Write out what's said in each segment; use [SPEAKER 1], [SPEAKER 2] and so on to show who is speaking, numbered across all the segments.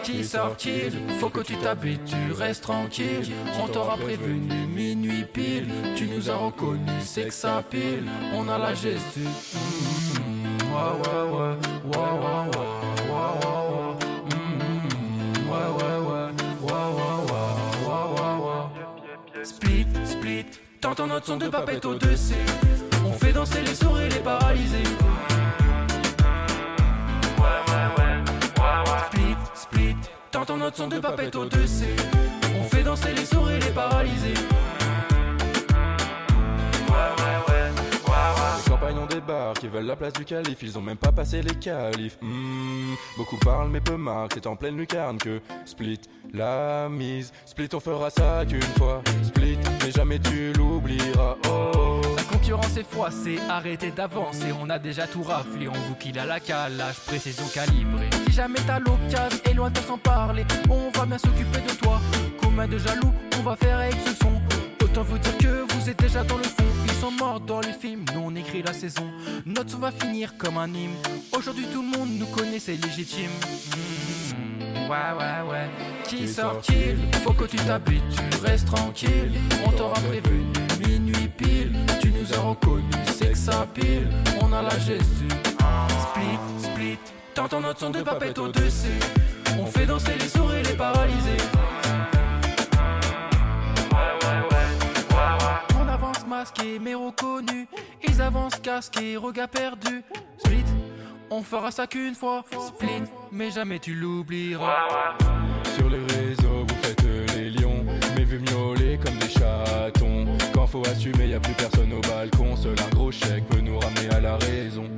[SPEAKER 1] Qui sort-il? Faut que tu t'habitues, reste tranquille. On t'aura prévenu, minuit pile. Tu nous as reconnu, c'est que ça pile. On a la gestu. Ouais, ouais, ouais, ouais, ouais, ouais, ouais, ouais, ouais, ouais, ouais, ouais, ouais. Split, split, t'entends notre son de papette au-dessus. On fait danser les sourds et les paralysés. Split, t'entends notre son de papette au-dessus. On fait danser les sourds et les paralysés.
[SPEAKER 2] Les compagnons débarquent, ils veulent la place du calife. Ils ont même pas passé les qualifs. Beaucoup parlent mais peu marquent. C'est en pleine lucarne que Split la mise. Split, on fera ça qu'une fois. Split, mais jamais tu l'oublieras. Oh.
[SPEAKER 1] La concurrence est froissée, arrêtez d'avancer. On a déjà tout raflé, on vous kill à la calage, précision calibrée. Si jamais t'as l'occasion, éloigne-toi sans parler. On va bien s'occuper de toi. Combien de jaloux on va faire avec ce son? Autant vous dire que vous êtes déjà dans le fond. Ils sont morts dans les films, nous on écrit la saison. Notre son va finir comme un hymne. Aujourd'hui tout le monde nous connaît, c'est légitime. Ouais, ouais, ouais. Qui sort-il? Faut que tu t'habitues, reste tranquille. On t'aura prévenu, minuit pile. Tu nous as reconnu, c'est que ça pile. On a la gestu. Split, split, t'entends notre son de papette au-dessus. On fait danser les sourds et les paralysés. On avance masqué mais reconnu. Ils avancent casqués, regard perdu. Split, on fera ça qu'une fois. Split, mais jamais tu l'oublieras.
[SPEAKER 2] Sur les réseaux, vous faites les lions, mais vu miauler comme des chatons. Quand faut assumer, y a plus personne au balcon. Seul un gros chèque peut nous ramener à la raison.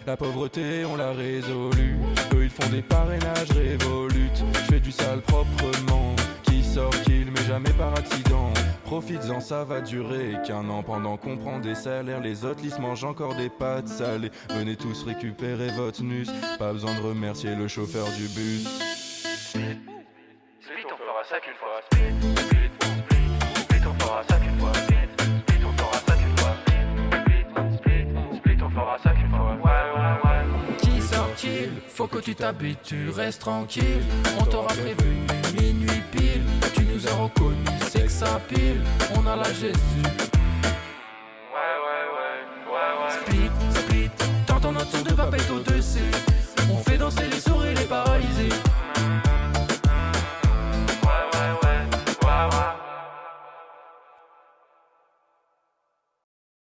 [SPEAKER 2] La pauvreté, on l'a résolu. Eux, ils font des parrainages révolutes. Je fais du sale proprement. Qui sort kill, mais jamais par accident. Profites-en, ça va durer qu'un an. Pendant qu'on prend des salaires, les autres lisses mangent encore des pâtes salées. Venez tous récupérer votre nus. Pas besoin de remercier le chauffeur du bus.
[SPEAKER 3] Split, on fera ça qu'une fois. Split, split, on fera ça qu'une fois. Split, on fera ça qu'une fois. Split, on fera ça qu'une fois. Ouais.
[SPEAKER 1] Qui sort-il? Faut que tu t'habitues, reste tranquille. On t'aura prévenu, minuit pile. Tu nous as reconnu, c'est que ça pile. On a la gestu.
[SPEAKER 3] Ouais.
[SPEAKER 1] Split, split, t'entends notre son de papette au-dessus.